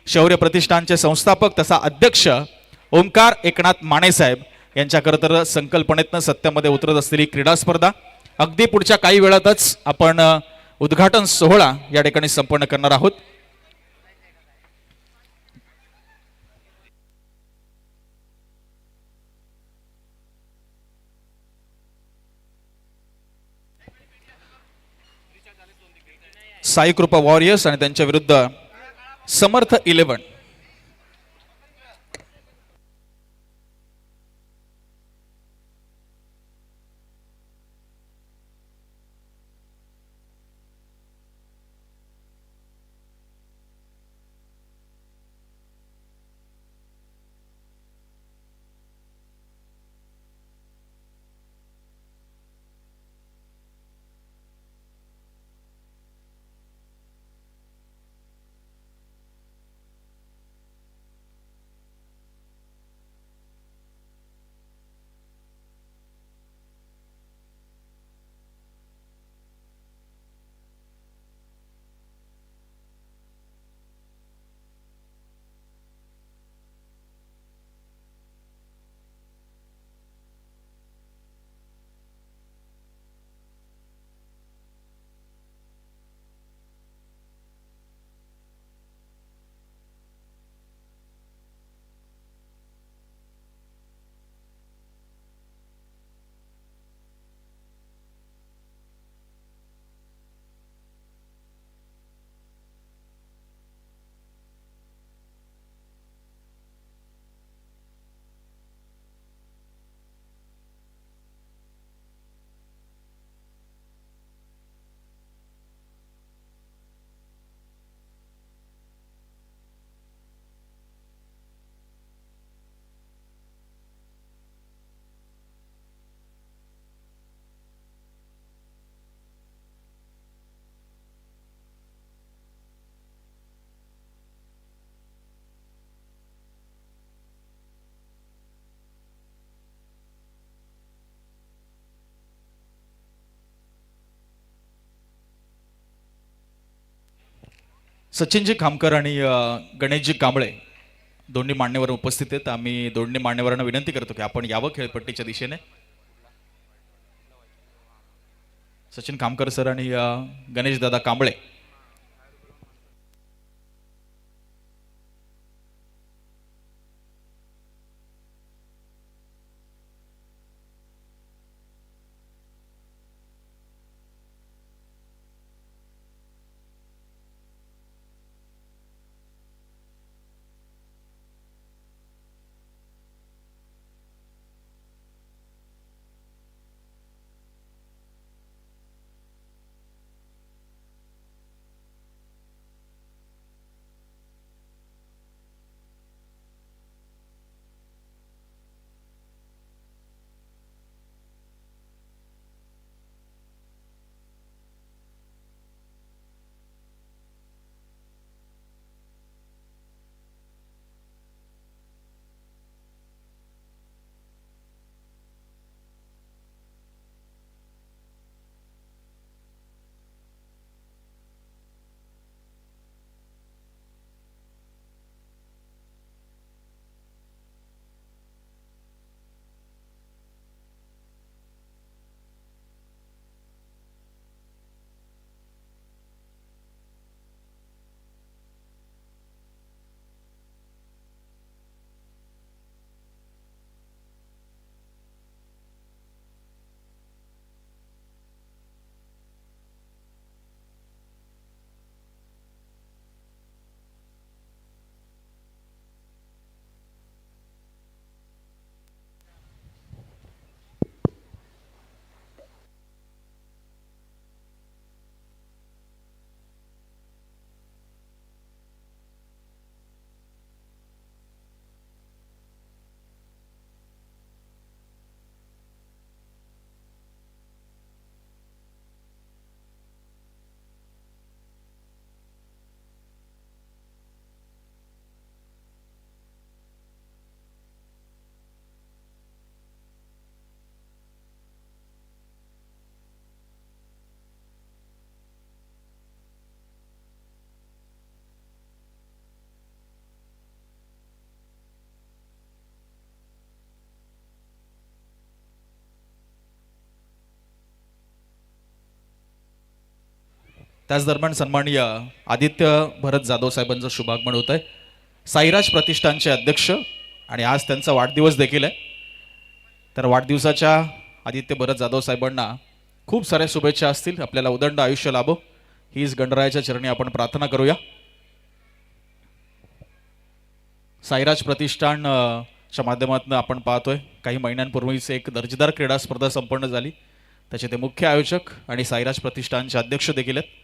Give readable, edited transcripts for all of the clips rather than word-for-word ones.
शौर्य प्रतिष्ठानचे संस्थापक तथा अध्यक्ष ओमकार एकनाथ माने साहेब यांच्याकडे तर संकल्पनेतनं सत्यामध्ये उतरत असलेली क्रीडा स्पर्धा अगदी पुढच्या काही वेळातच आपण उद्घाटन सोहळा या ठिकाणी संपन्न करणार आहोत। साई कृपा वॉरियर्स आणि त्यांच्या विरुद्ध समर्थ 11। सचिनजी खामकर आणि गणेशजी कांबळे दोन्ही मान्यवर उपस्थित आहेत। आम्ही दोन्ही मान्यवरांना विनंती करतो की आपण यावं खेळपट्टीच्या दिशेने। सचिन खामकर सर आणि गणेश दादा कांबळे। त्याच दरम्यान सन्माननीय आदित्य भरत जाधव साहेबांचं शुभागमन होत आहे. साईराज प्रतिष्ठानचे अध्यक्ष आणि आज त्यांचा वाढदिवस देखील आहे. तर वाढदिवसाच्या आदित्य भरत जाधव साहेबांना खूप साऱ्या शुभेच्छा असतील. आपल्याला उदंड आयुष्य लाभो हीच गणरायाच्या चरणी आपण प्रार्थना करूया. साईराज प्रतिष्ठान च्या माध्यमातून आपण पाहतोय काही महिन्यांपूर्वीच एक दर्जेदार क्रीडा स्पर्धा संपन्न झाली. त्याचे ते मुख्य आयोजक आणि साईराज प्रतिष्ठानचे अध्यक्ष देखील आहेत.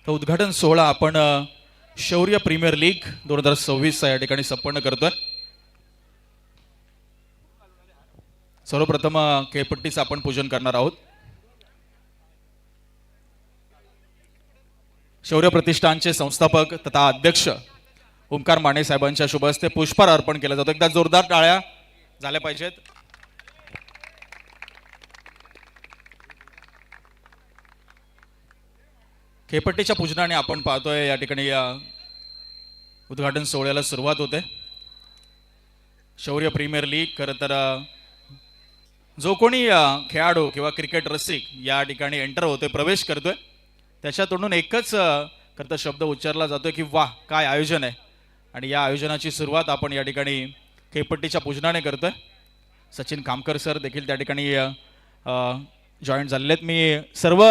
तो उद्घाटन सोहळा आपण शौर्य प्रीमियर लीग 2026 या ठिकाणी संपन्न करतोय. सर्वप्रथम खेळपट्टीचं आपण पूजन करणार आहोत. शौर्य प्रतिष्ठानचे संस्थापक तथा अध्यक्ष ओमकार माने साहेबांच्या शुभ हस्ते पुष्पहार अर्पण केला जातो. एकदा जोरदार टाळ्या झाल्या पाहिजेत. खेळपट्टीच्या पूजनाने आपण पाहतोय या ठिकाणी या उद्घाटन सोहळ्याला सुरुवात होते. शौर्य प्रीमियर लीग खरं तर जो कोणी खेळाडू किंवा क्रिकेट रसिक या ठिकाणी एंटर होतोय प्रवेश करतोय त्याच्या तोंडून एकच खरं तर शब्द उच्चारला जातोय की वाह काय आयोजन आहे. आणि या आयोजनाची सुरुवात आपण या ठिकाणी खेळपट्टीच्या पूजनाने करतोय. सचिन कामकर सर देखील त्या ठिकाणी जॉईन झालेले आहेत. मी सर्व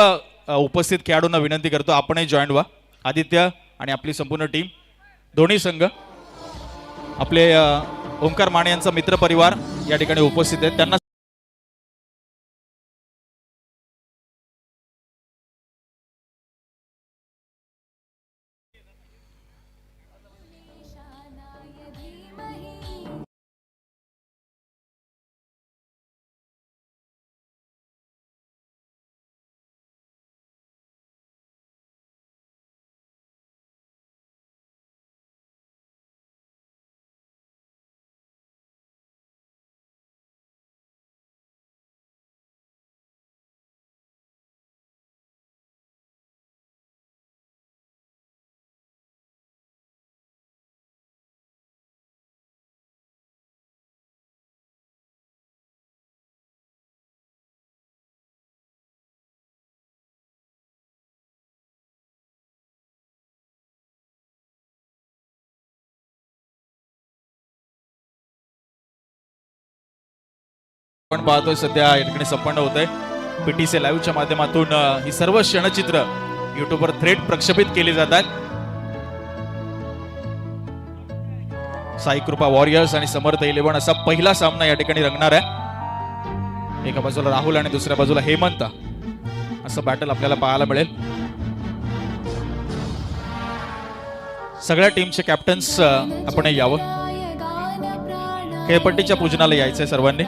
उपस्थित खेळाडूंना विनंती करतो आपणही जॉईन व्हा. आदित्य आणि आपली संपूर्ण टीम दोन्ही संघ आपले ओमकार माने यांचा मित्र परिवार या ठिकाणी उपस्थित आहेत. त्यांना आपण पाहतोय सध्या या ठिकाणी संपन्न होत आहे. पीटीसी लाईव्हच्या माध्यमातून ही सर्व क्षणचित्र युट्यूबवर थेट प्रक्षेपित केली जातात. साई कृपा वॉरियर्स आणि समर्थ 11 असा पहिला सामना या ठिकाणी रंगणार आहे. एका बाजूला राहुल आणि दुसऱ्या बाजूला हेमंत असं बॅटल आपल्याला पाहायला मिळेल. सगळ्या टीमचे कॅप्टन्स आपण यावं. खेळपट्टीच्या पूजनाला यायचंय सर्वांनी.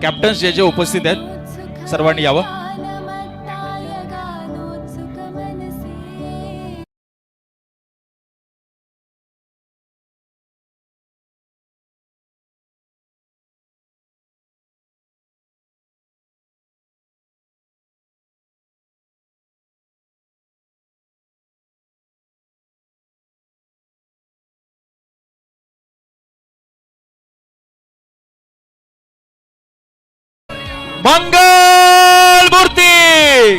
कॅप्टन्स जे जे उपस्थित आहेत सर्वांनी यावं. मंगल मूर्ती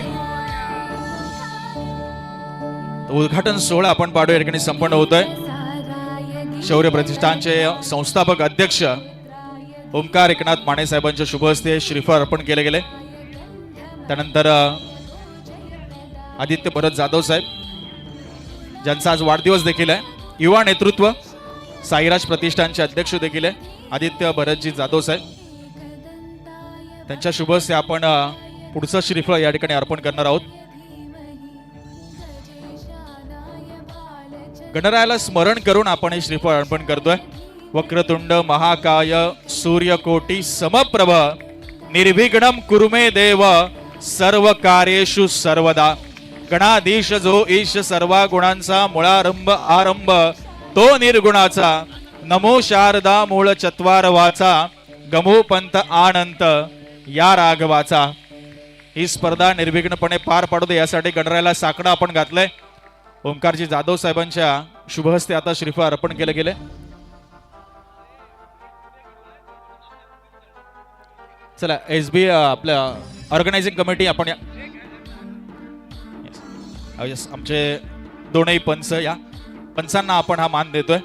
उद्घाटन सोहळा आपण पाडू या ठिकाणी संपन्न होतोय. शौर्य प्रतिष्ठानचे संस्थापक अध्यक्ष ओमकार एकनाथ माने साहेबांच्या शुभ हस्ते श्रीफळ अर्पण केले गेले. त्यानंतर आदित्य भरत जाधव साहेब ज्यांचा आज वाढदिवस देखील आहे. युवा नेतृत्व साईराज प्रतिष्ठानचे अध्यक्ष देखील आहे आदित्य भरतजी जाधव साहेब. त्यांच्या शुभ हस्ते आपण पुढचं श्रीफळ या ठिकाणी अर्पण करणार आहोत. गणरायाला स्मरण करून आपण हे श्रीफळ अर्पण करतोय. वक्रतुंड महाकाय सूर्यकोटी समप्रभ निर्विघ्नं कुरु मे देव सर्व कार्येषु सर्वदा. गणाधीश जो ईश सर्व गुणांचा मुळारंभ आरंभ तो निर्गुणाचा. नमो शारदा मूळ चत्वार वाचा गमो पंत आनंत या राघवाचा ही स्पर्धा निर्विघ्नपणे पार पाडू दे यासाठी गणरायाला साकडं आपण घातलंय. ओंकारजी जाधव साहेबांच्या शुभहस्ते आता श्रीफळ अर्पण केले गेले. चला SB आपल्या ऑर्गनायझिंग कमिटी आपण आमचे दोनही पंच या पंचांना आपण हा मान देतोय.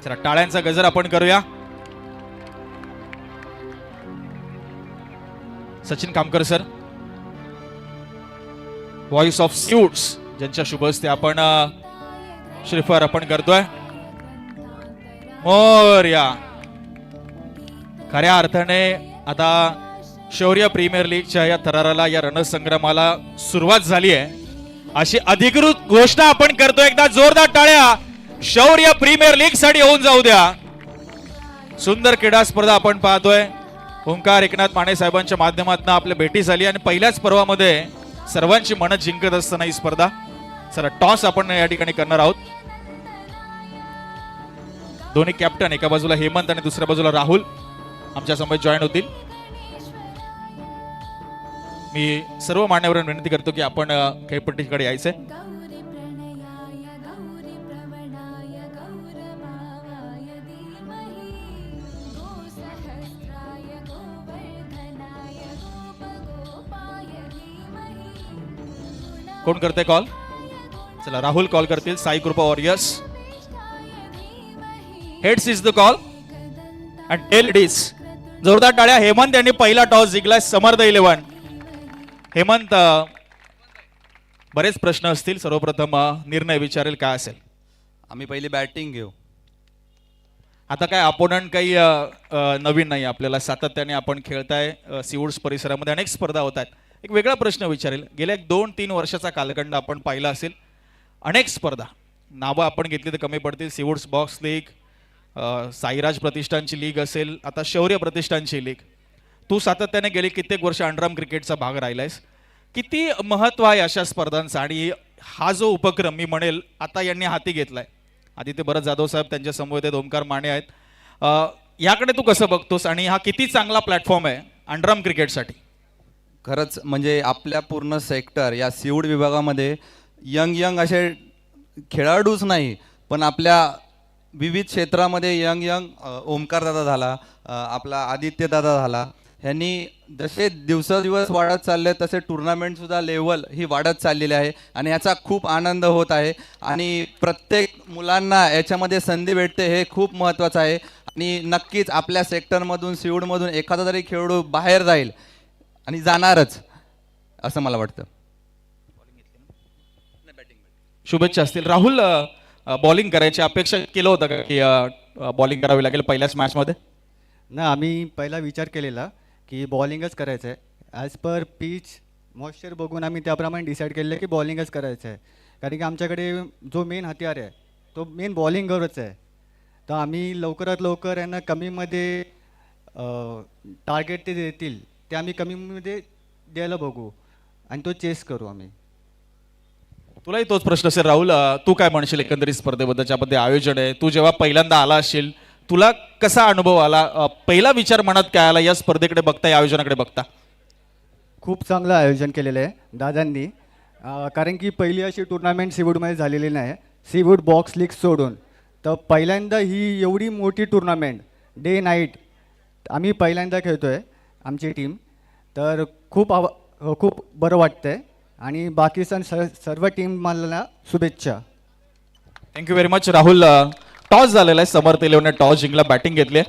चला टाळ्यांचा गजर आपण करूया. Sachin कामकर sir, voice of suites, ज्यांच्या शुभ हस्ते आपण श्रीफळ अर्पण करतोय. मोरया. खऱ्या अर्थाने आता शौर्य प्रीमियर लीगच्या या थराराला, या रणसंग्रामाला सुरुवात झाली आहे अशी अधिकृत घोषणा आपण करतो. एकदा जोरदार टाळ्या शौर्य प्रीमियर लीग साठी होऊन जाऊ द्या. सुंदर क्रीडा स्पर्धा आपण पाहतोय. ओंकार एकनाथ माने साहेबांच्या माध्यमातून आपल्या भेटी झाली आणि पहिल्याच पर्वामध्ये सर्वांची मनं जिंकत असताना ही स्पर्धा. चला टॉस आपण या ठिकाणी करणार आहोत. दोन्ही कॅप्टन, एका बाजूला हेमंत आणि दुसऱ्या बाजूला राहुल आमच्या समोर जॉईन होतील. मी सर्व मान्यवरांना विनंती करतो की आपण खेळपट्टीकडे यायचंय. कोण करते कॉल? चला राहुल कॉल करतील. Sai Kripa warriors. Heads is the call and tail it is. जोरदार टाळ्या. हेमंत यांनी पहिला टॉस जिंकलाय. समर्थ 11. हेमंत, बरेच प्रश्न असतील. सर्वप्रथम निर्णय विचारेल काय असेल? आम्ही पहिली बॅटिंग घेऊ. आता काय अपोनंट काही नवीन नाही आपल्याला, सातत्याने आपण खेळताय. सीवूड्स परिसरामध्ये अनेक स्पर्धा होत आहेत. एक वेगळा प्रश्न विचारेल. गेल्या 2-3 वर्षाचा कालखंड आपण पाहिला असेल. अनेक स्पर्धा, नावं आपण घेतली तर कमी पडतील. सीवूड्स बॉक्स लीग, साईराज प्रतिष्ठानची लीग असेल, आता शौर्य प्रतिष्ठानची लीग. तू सातत्याने गेली कित्येक वर्ष अंडरआर्म क्रिकेटचा भाग राहिलायस. किती महत्व आहे अशा स्पर्धांचा? आणि हा जो उपक्रम मी म्हणेल आता यांनी हाती घेतलाय, आदित्य भरत जाधव साहेब त्यांच्या समोर आहेत, ओंकार माने आहेत, याकडे तू कसं बघतोस आणि हा किती चांगला प्लॅटफॉर्म आहे अंडरआर्म क्रिकेटसाठी? खरंच म्हणजे आपल्या पूर्ण सेक्टर या सीवूड विभागामध्ये यंग असे खेळाडूच नाही, पण आपल्या विविध क्षेत्रामध्ये यंग ओमकार दादा झाला, आपला आदित्य दादा झाला, ह्यांनी जसे दिवसेंदिवस वाढत चालले तसे टुर्नामेंटसुद्धा लेवल ही वाढत चाललेली आहे आणि ह्याचा खूप आनंद होत आहे. आणि प्रत्येक मुलांना याच्यामध्ये संधी भेटते हे खूप महत्त्वाचं आहे. आणि नक्कीच आपल्या सेक्टरमधून सीवूडमधून एखादा तरी खेळाडू बाहेर जाईल आणि जाणारच असं मला वाटतं. शुभेच्छा असतील. राहुल, बॉलिंग करायची अपेक्षा केलं होतं का की बॉलिंग करावी लागेल पहिल्याच मॅचमध्ये? ना, आम्ही पहिला विचार केलेला की बॉलिंगच करायचं आहे. ॲज पर पिच मॉइश्चर बघून आम्ही त्याप्रमाणे डिसाईड केलेलं की बॉलिंगच करायचं आहे. कारण की आमच्याकडे जो मेन हत्यार आहे तो मेन बॉलिंगवरच आहे. तर आम्ही लवकरात लवकर यांना कमीमध्ये टार्गेट ते देतील ते आम्ही कमीमध्ये द्यायला बघू आणि तो चेस करू आम्ही. तुलाही तोच प्रश्न असेल राहुल, तू काय म्हणशील एकंदरीत स्पर्धेबद्दल? ज्यामध्ये आयोजन आहे, तू जेव्हा पहिल्यांदा आला असशील तुला कसा अनुभव आला? पहिला विचार मनात काय आला या स्पर्धेकडे बघता, या आयोजनाकडे बघता? खूप चांगलं आयोजन केलेलं आहे दादांनी. कारण की पहिली अशी टुर्नामेंट सीवूडमध्ये झालेली नाही, सीवूड बॉक्स लीग सोडून. तर पहिल्यांदा ही एवढी मोठी टुर्नामेंट डे नाईट आम्ही पहिल्यांदा खेळतो आहे आमची टीम. तर खूप बरं वाटतं आहे आणि बाकी सर्व टीमला शुभेच्छा. Thank you very much Rahul. Toss झालेला आहे. समर्थ 11ने टॉस जिंकला, बॅटिंग घेतली.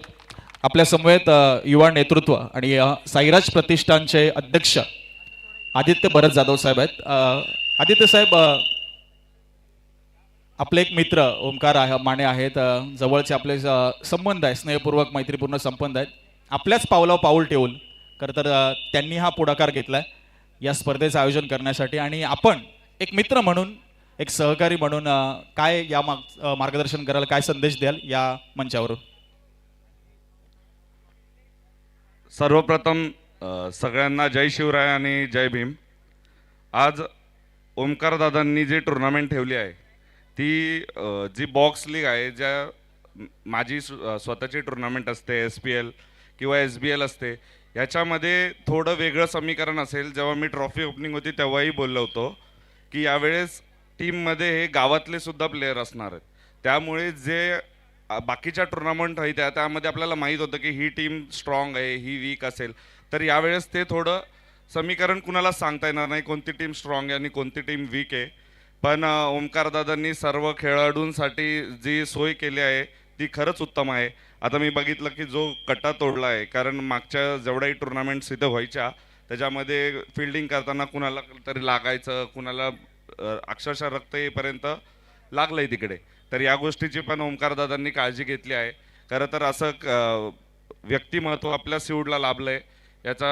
आपल्या समवेत युवा नेतृत्व आणि साईराज प्रतिष्ठानचे अध्यक्ष आदित्य भरत जाधव साहेब आहेत. आदित्य साहेब, आपले एक मित्र ओंकार माने आहेत, जवळचे आपले संबंध आहेत, स्नेहपूर्वक मैत्रीपूर्ण संबंध आहेत. आपल्याच पावलावर पाऊल ठेवून खरं तर त्यांनी हा पुढाकार घेतलाय या स्पर्धेचं आयोजन करण्यासाठी. आणि आपण एक मित्र म्हणून, एक सहकारी म्हणून काय या मार्गदर्शन कराल, काय संदेश द्याल या मंचावरून? सर्वप्रथम सगळ्यांना जय शिवराय आणि जय भीम. आज ओमकार दादांनी जी टुर्नामेंट ठेवली आहे ती जी बॉक्स लीग आहे, ज्या माझी स्वतःची टुर्नामेंट असते, SPL किंवा SBL असते, याच्यामध्ये थोडं वेगळं समीकरण असेल. जेव्हा मी ट्रॉफी ओपनिंग होती तेव्हाही बोललो होतो की यावेळेस टीममध्ये हे गावातले सुद्धा प्लेयर असणार आहेत. त्यामुळे जे बाकीच्या टुर्नामेंट आहे त्यामध्ये आपल्याला माहीत होतं की ही टीम स्ट्रॉंग आहे, ही वीक असेल. तर यावेळेस ते थोडं समीकरण कुणाला सांगता येणार नाही कोणती टीम स्ट्रॉंग आहे आणि कोणती टीम वीक आहे. पण ओमकार दादांनी सर्व खेळाडूंसाठी जी सोय केली आहे ती खरंच उत्तम आहे. आता मी बघितलं की जो कट्टा तोडला आहे, कारण मागच्या जेवढ्याही टुर्नामेंट्स इथं व्हायच्या त्याच्यामध्ये फिल्डिंग करताना कुणाला तरी लागायचं, कुणाला अक्षरशः रक्त येईपर्यंत लागलंय तिकडे. तर या गोष्टीची पण ओमकार दादांनी काळजी घेतली आहे. खरं तर असं व्यक्तिमत्व आपल्या सिवूडला लाभलंय याचा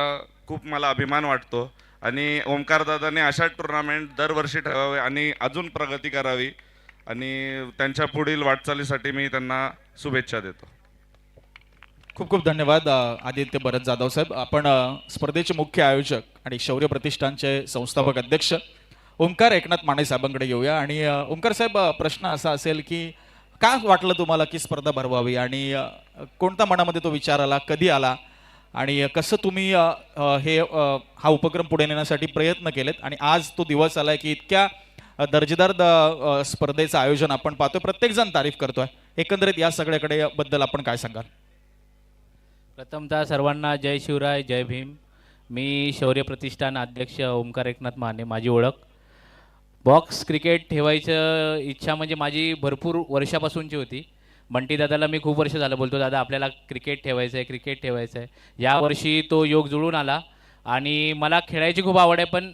खूप मला अभिमान वाटतो. आणि ओमकार दादाने अशा टुर्नामेंट दरवर्षी ठेवावे आणि अजून प्रगती करावी आणि त्यांच्या पुढील वाटचालीसाठी मी त्यांना शुभेच्छा देतो. खूप खूप धन्यवाद आदित्य भरत जाधव साहेब. आपण स्पर्धेचे मुख्य आयोजक आणि शौर्य प्रतिष्ठानचे संस्थापक अध्यक्ष ओमकार एकनाथ माने साहेबांकडे येऊया. आणि ओमकार साहेब, प्रश्न असा असेल की काय वाटलं तुम्हाला की स्पर्धा भरवावी आणि कोणता मनामध्ये तो विचार आला, कधी आला आणि कसं तुम्ही हा उपक्रम पुढे नेण्यासाठी प्रयत्न केलेत आणि आज तो दिवस आलाय की इतक्या दर्जेदार स्पर्धेचं आयोजन आपण पाहतोय, प्रत्येकजण तारीफ करतोय. एकंदरीत या सगळ्याकडे बद्दल आपण काय सांगाल? प्रथमतः सर्वांना जय शिवराय, जय भीम. मी शौर्य प्रतिष्ठान अध्यक्ष ओमकार एकनाथ माने, माझी ओळख. बॉक्स क्रिकेट ठेवायचं इच्छा म्हणजे माझी भरपूर वर्षापासूनची होती. बंटी दादाला मी खूप वर्ष झालं बोलतो, दादा आपल्याला क्रिकेट ठेवायचं आहे, क्रिकेट ठेवायचं आहे. यावर्षी तो योग जुळून आला आणि मला खेळायची खूप आवड आहे, पण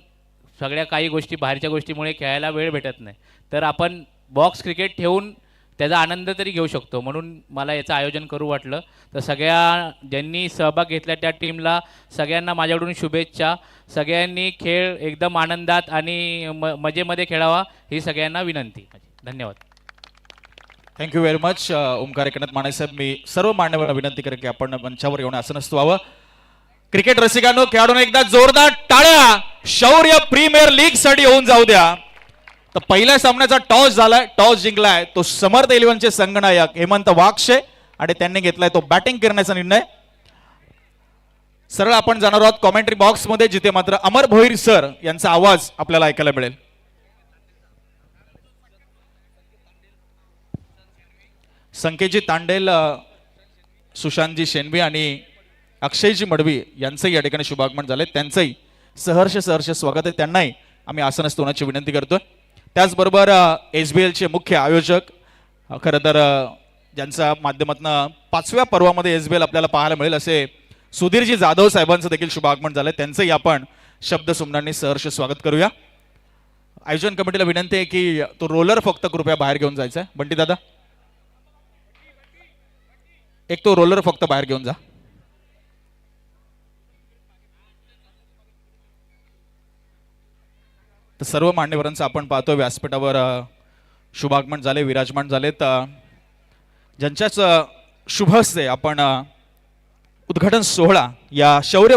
सगळ्या काही गोष्टी बाहेरच्या गोष्टीमुळे खेळायला वेळ भेटत नाही. तर आपण बॉक्स क्रिकेट ठेवून त्याचा आनंद तरी घेऊ शकतो, म्हणून मला याचं आयोजन करू वाटलं. तर सगळ्या ज्यांनी सहभाग घेतला त्या टीमला सगळ्यांना माझ्याकडून शुभेच्छा. सगळ्यांनी खेळ एकदम आनंदात आणि मजेमध्ये खेळावा ही सगळ्यांना विनंती. धन्यवाद. Thank you very much Omkar Eknath Mane साहेब. मी सर्व मान्यवरांना विनंती करेन की आपण मंचावर येऊन आसनस्थ व्हावं. क्रिकेट रसिकांनो, खेळाडूंना एकदा जोरदार टाळ्या शौर्य प्रीमियर लीग साठी होऊन जाऊ द्या. तर पहिल्या सामन्याचा टॉस झालाय, टॉस जिंकलाय तो समर्थ 11चे संघनायक हेमंत वाक्षे आणि त्यांनी घेतलाय तो बॅटिंग करण्याचा निर्णय. सरळ आपण जाणार आहोत कॉमेंट्री बॉक्स मध्ये, जिथे मात्र अमर भोईर सर यांचा आवाज आपल्याला ऐकायला मिळेल. संकेतजी तांडेल, सुशांतजी शेणवी आणि अक्षयजी मडवी यांचंही या ठिकाणी शुभागमन झाले. त्यांचंही सहर्ष स्वागत आहे. त्यांनाही आम्ही आसनस्थ होण्याची विनंती करतोय. त्याचबरोबर SBLचे मुख्य आयोजक, खरं तर ज्यांच्या माध्यमातून 5व्या पर्वामध्ये SBL आपल्याला पाहायला मिळेल असे सुधीरजी जाधव साहेबांचं देखील शुभागमन झालंय. त्यांचंही आपण शब्दसुमनांनी सहर्ष स्वागत करूया. आयोजन कमिटीला विनंती आहे की तो रोलर फक्त कृपया बाहेर घेऊन जायचा आहे. बंटी दादा, एक तो रोलर फक्त बाहेर घेऊन जा. तर सर्व मान्यवरांचं आपण पाहतो व्यासपीठावर शुभागमन झाले, विराजमान झालेत. ज्यांच्याच शुभ हस्ते आपण उद्घाटन सोहळा या शौर्य